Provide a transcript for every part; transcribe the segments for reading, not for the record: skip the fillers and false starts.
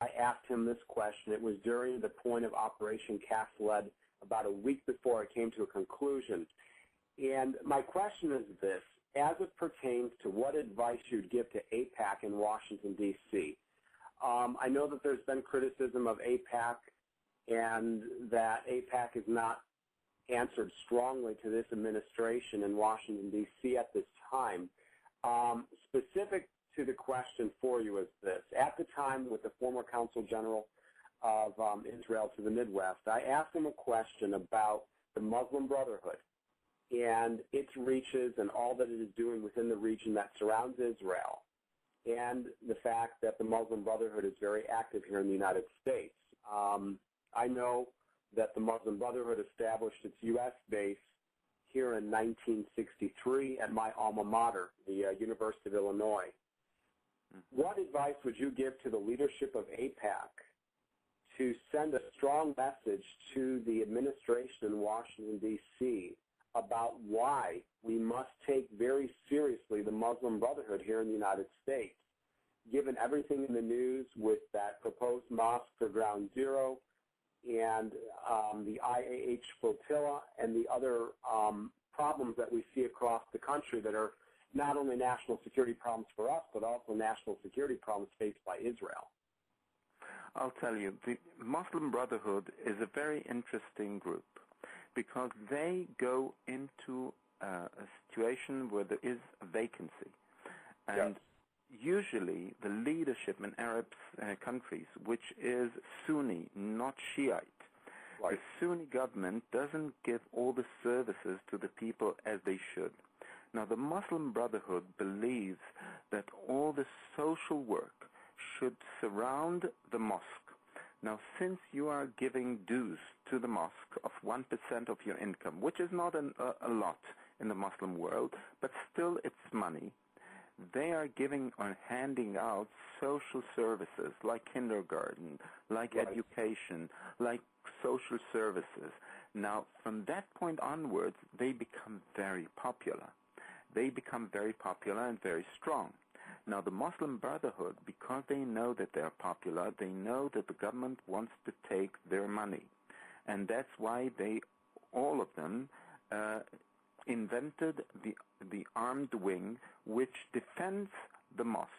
I asked him this question. It was during the point of Operation Cast Lead, about a week before it came to a conclusion. And my question is this: as it pertains to what advice you'd give to AIPAC in Washington, D.C. I know that there's been criticism of AIPAC and that AIPAC has not answered strongly to this administration in Washington, D.C. at this time. Specific to the question for you is this: at the time with the former Consul General of Israel to the Midwest, I asked him a question about the Muslim Brotherhood and its reaches and all that it is doing within the region that surrounds Israel, and the fact that the Muslim Brotherhood is very active here in the United States. I know that the Muslim Brotherhood established its U.S. base here in 1963 at my alma mater, the University of Illinois. What advice would you give to the leadership of AIPAC to send a strong message to the administration in Washington, D.C. about why we must take very seriously the Muslim Brotherhood here in the United States, given everything in the news with that proposed mosque for Ground Zero and the IAH flotilla and the other problems that we see across the country that are not only national security problems for us, but also national security problems faced by Israel? I'll tell you, the Muslim Brotherhood is a very interesting group because they go into a situation where there is a vacancy. And usually the leadership in Arab countries, which is Sunni, not Shiite, the Sunni government doesn't give all the services to the people as they should. Now, the Muslim Brotherhood believes that all the social work should surround the mosque. Now, since you are giving dues to the mosque of 1% of your income, which is not a lot in the Muslim world, but still it's money, they are giving or handing out social services like kindergarten, like education, like social services. Now, from that point onwards, they become very popular. They become very popular and very strong. Now, the Muslim Brotherhood, because they know that they're popular, they know that the government wants to take their money. And that's why they, all of them, invented the armed wing which defends the mosque.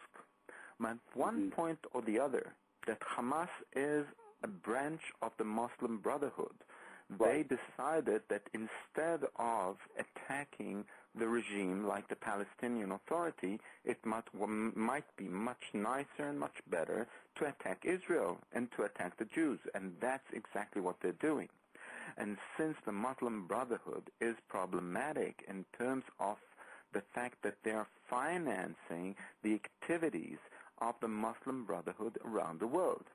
At one point or the other, that Hamas is a branch of the Muslim Brotherhood. They decided that instead of attacking the regime like the Palestinian Authority, it might be much nicer and much better to attack Israel and to attack the Jews. And that's exactly what they're doing. And since the Muslim Brotherhood is problematic in terms of the fact that they are financing the activities of the Muslim Brotherhood around the world.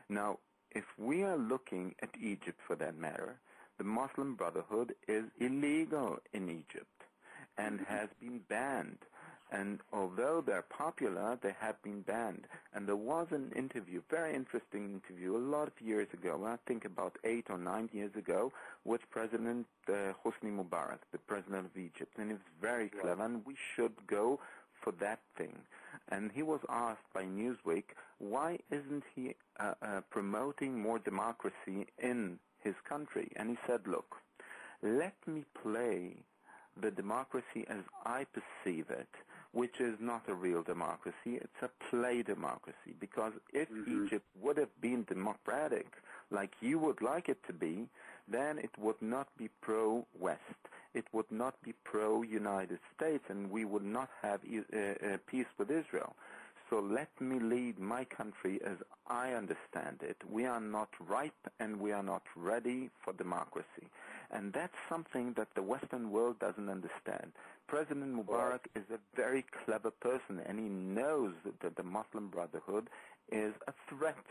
Now, if we are looking at Egypt for that matter, the Muslim Brotherhood is illegal in Egypt and has been banned. And although they're popular, they have been banned. And there was an interview, very interesting interview, a lot of years ago, I think about 8 or 9 years ago, with President Hosni Mubarak, the president of Egypt. And it was very clever, and we should go for that thing. And he was asked by Newsweek, why isn't he promoting more democracy in his country? And he said, look, let me play the democracy as I perceive it, which is not a real democracy, it's a play democracy. Because if Egypt would have been democratic, like you would like it to be, then it would not be pro-West. It would not be pro-United States, and we would not have peace with Israel. So let me lead my country as I understand it. We are not ripe and we are not ready for democracy. And that's something that the Western world doesn't understand. President Mubarak is a very clever person, and he knows that the Muslim Brotherhood is a threat.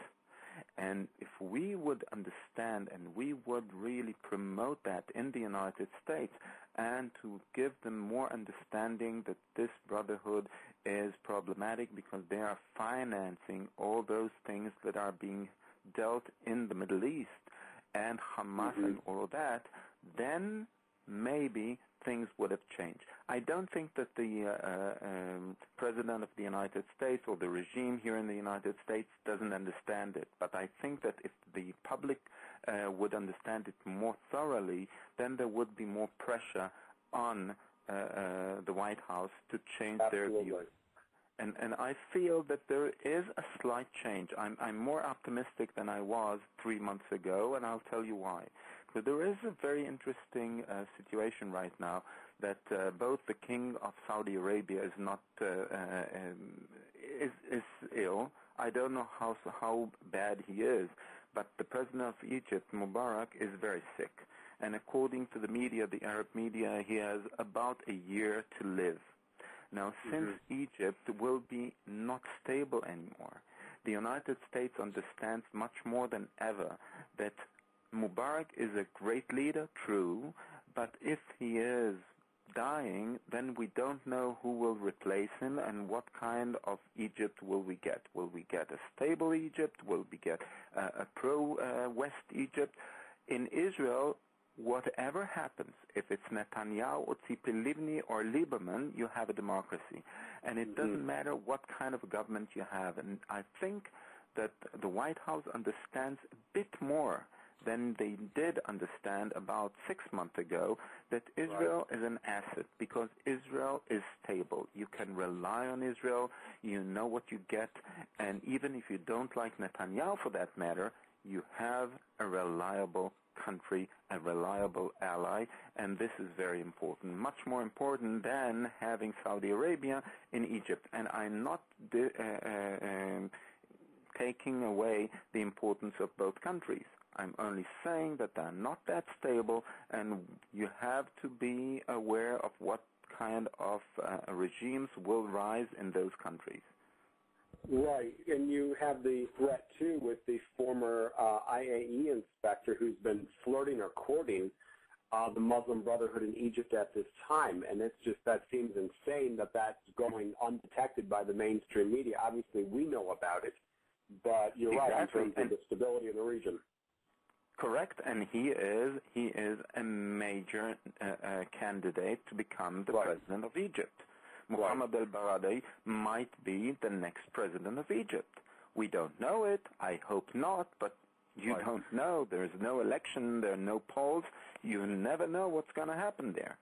And if we would understand and we would really promote that in the United States and to give them more understanding that this brotherhood is problematic because they are financing all those things that are being dealt in the Middle East and Hamas and all of that, then maybe things would have changed. I don't think that the President of the United States or the regime here in the United States doesn't understand it, but I think that if the public would understand it more thoroughly, then there would be more pressure on the White House to change their view. And I feel that there is a slight change. I'm more optimistic than I was 3 months ago, and I'll tell you why. But there is a very interesting situation right now that both the King of Saudi Arabia is not is ill. I don't know how bad he is, but the President of Egypt, Mubarak, is very sick. And according to the media, the Arab media, he has about a year to live. Now, since Egypt will be not stable anymore, the United States understands much more than ever that Mubarak is a great leader, true, but if he is dying, then we don't know who will replace him and what kind of Egypt will we get. Will we get a stable Egypt? Will we get a pro-West Egypt? In Israel, whatever happens, if it's Netanyahu or Tzipi Livni or Lieberman, you have a democracy. And it doesn't matter what kind of a government you have. And I think that the White House understands a bit more than they did understand about 6 months ago that Israel is an asset because Israel is stable. You can rely on Israel. You know what you get. And even if you don't like Netanyahu for that matter, you have a reliable country, a reliable ally, and this is very important, much more important than having Saudi Arabia in Egypt. And I'm not taking away the importance of both countries. I'm only saying that they're not that stable, and you have to be aware of what kind of regimes will rise in those countries. Right, and you have the threat, too, with the former IAE inspector who's been flirting or courting the Muslim Brotherhood in Egypt at this time, and it's just, that seems insane that that's going undetected by the mainstream media. Obviously, we know about it, but you're right in terms of the stability of the region. Correct, and he is a major candidate to become the president of Egypt. Mohammed al-Baradei might be the next president of Egypt. We don't know it. I hope not, but you don't know. There's no election. There are no polls. You never know what's going to happen there.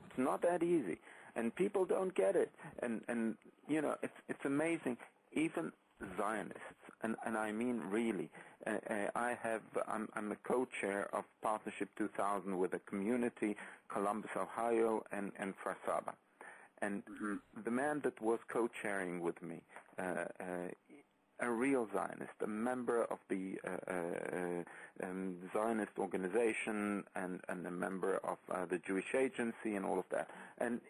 It's not that easy, and people don't get it. And you know, it's amazing. Even Zionists, and I mean really, I'm a co-chair of Partnership 2000 with a community, Columbus, Ohio, and Farsaba. And the man that was co-chairing with me, a real Zionist, a member of the Zionist organization and a member of the Jewish Agency and all of that. And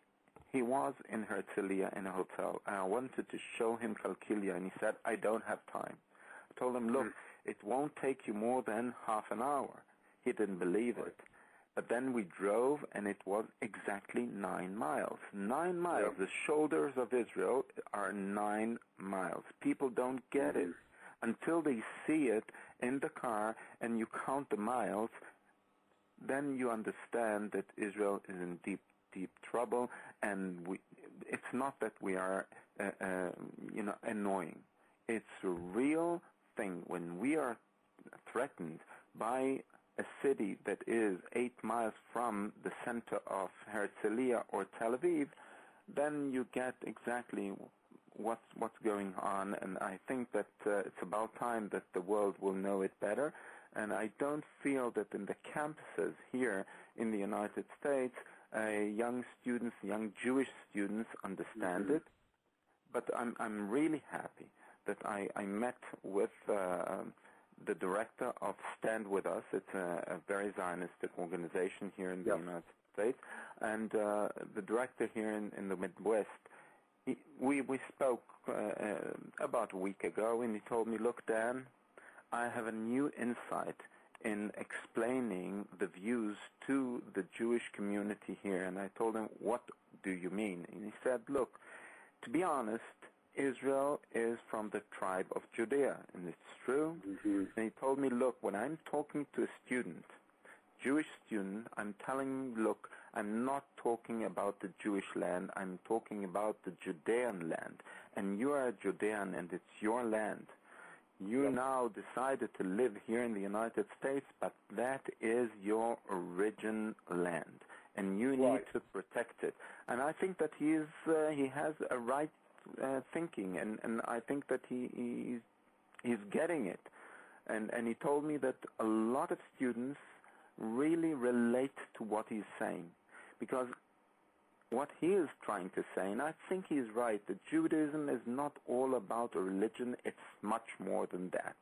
he was in Herzliya in a hotel, and I wanted to show him Kalkilia, and he said, I don't have time. I told him, look, it won't take you more than half an hour. He didn't believe it. But then we drove, and it was exactly 9 miles. 9 miles. The shoulders of Israel are 9 miles. People don't get it until they see it in the car, and you count the miles. Then you understand that Israel is in deep, deep trouble, and it's not that we are, annoying. It's a real thing. When we are threatened by a city that is 8 miles from the center of Herzliya or Tel Aviv, then you get exactly what's going on, and I think that it's about time that the world will know it better. And I don't feel that in the campuses here in the United States, young students, young Jewish students understand it. But I'm really happy that I met with the director of Stand With Us. It's a very Zionistic organization here in the United States. And the director here in the Midwest, we spoke about a week ago, and he told me, look, Dan, I have a new insight in explaining the views to the Jewish community here. And I told him, what do you mean? And he said, look, to be honest, Israel is from the tribe of Judea, and it's true. And he told me, look, when I'm talking to a student, Jewish student, I'm telling him, look, I'm not talking about the Jewish land, I'm talking about the Judean land. And you are a Judean and it's your land. You now decided to live here in the United States, but that is your origin land, and you need to protect it. And I think that he has a right thinking, and I think that he's getting it. And he told me that a lot of students really relate to what he's saying, because what he is trying to say, and I think he's right, that Judaism is not all about a religion, it's much more than that.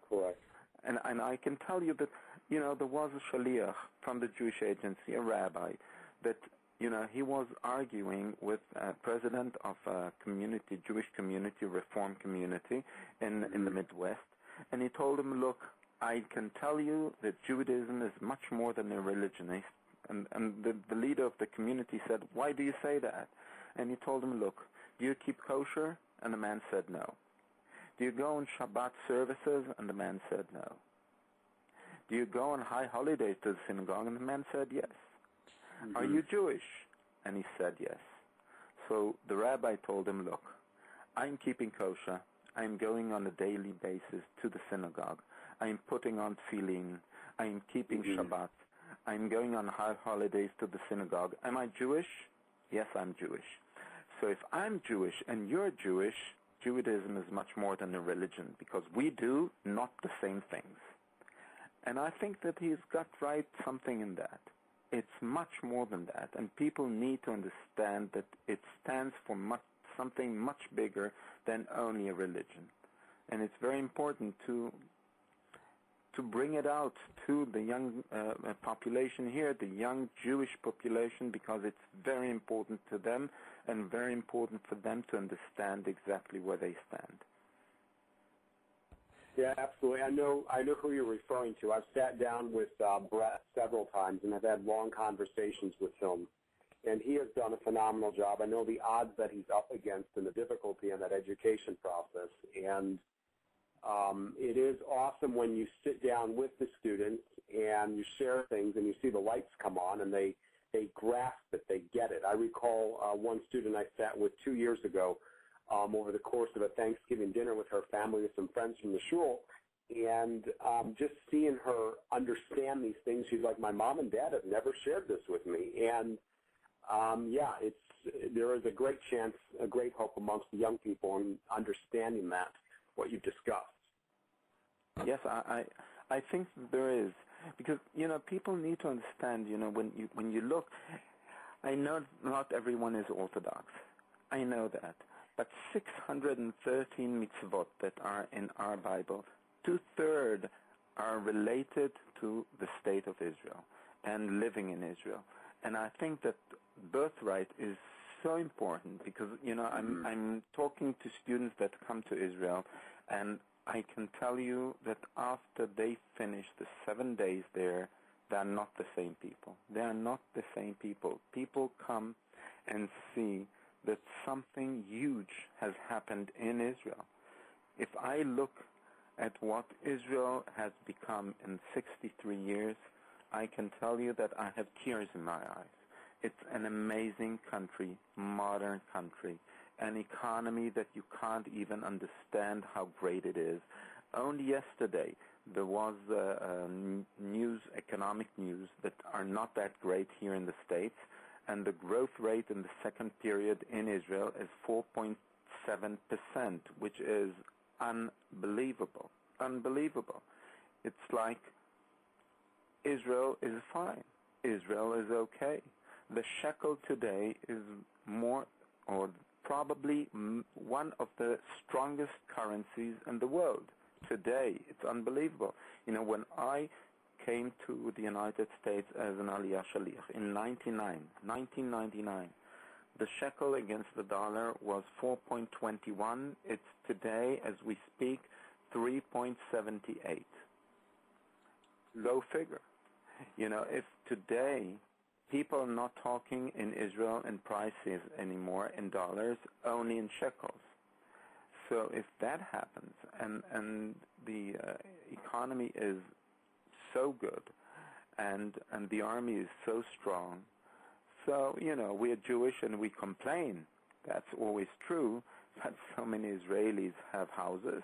Correct. And I can tell you that, there was a shaliach from the Jewish agency, a rabbi, that, he was arguing with a president of a community, Jewish community, Reform community in the Midwest, and he told him, look, I can tell you that Judaism is much more than a religion. And the leader of the community said, why do you say that? And he told him, look, do you keep kosher? And the man said no. Do you go on Shabbat services? And the man said no. Do you go on high holidays to the synagogue? And the man said yes. Are you Jewish? And he said yes. So the rabbi told him, look, I'm keeping kosher. I'm going on a daily basis to the synagogue. I'm putting on tefillin. I'm keeping Shabbat. I'm going on high holidays to the synagogue. Am I Jewish? Yes, I'm Jewish. So if I'm Jewish and you're Jewish, Judaism is much more than a religion, because we do not the same things. And I think that he's got right something in that. It's much more than that, and people need to understand that it stands for something much bigger than only a religion. And it's very important to bring it out to the young population here, the young Jewish population, because it's very important to them and very important for them to understand exactly where they stand. Yeah, absolutely. I know who you're referring to. I've sat down with Brett several times and have had long conversations with him, and he has done a phenomenal job. I know the odds that he's up against and the difficulty in that education process, and it is awesome when you sit down with the students and you share things and you see the lights come on and they grasp it, they get it. I recall one student I sat with 2 years ago over the course of a Thanksgiving dinner with her family with some friends from the shul, and just seeing her understand these things. She's like, my mom and dad have never shared this with me. And there is a great chance, a great hope amongst the young people in understanding that, what you've discussed. Yes, I think there is, because people need to understand. When you look, I know not everyone is Orthodox. I know that, but 613 mitzvot that are in our Bible, 2/3 are related to the state of Israel and living in Israel. And I think that birthright is so important, because I'm talking to students that come to Israel, and I can tell you that after they finish the 7 days there, they are not the same people. They are not the same people. People come and see that something huge has happened in Israel. If I look at what Israel has become in 63 years, I can tell you that I have tears in my eyes. It's an amazing country, modern country, an economy that you can't even understand how great it is. Only yesterday there was economic news that are not that great here in the States, and the growth rate in the second period in Israel is 4.7%, which is unbelievable. Unbelievable. It's like Israel is fine. Israel is okay. The shekel today is more, or probably one of the strongest currencies in the world today. It's unbelievable. When I came to the United States as an Aliyah Shaliach in 1999, the shekel against the dollar was 4.21. It's today, as we speak, 3.78. Go figure. If today people are not talking in Israel in prices anymore in dollars, only in shekels. So if that happens, and the economy is so good, and the army is so strong. So, we are Jewish and we complain. That's always true, but so many Israelis have houses,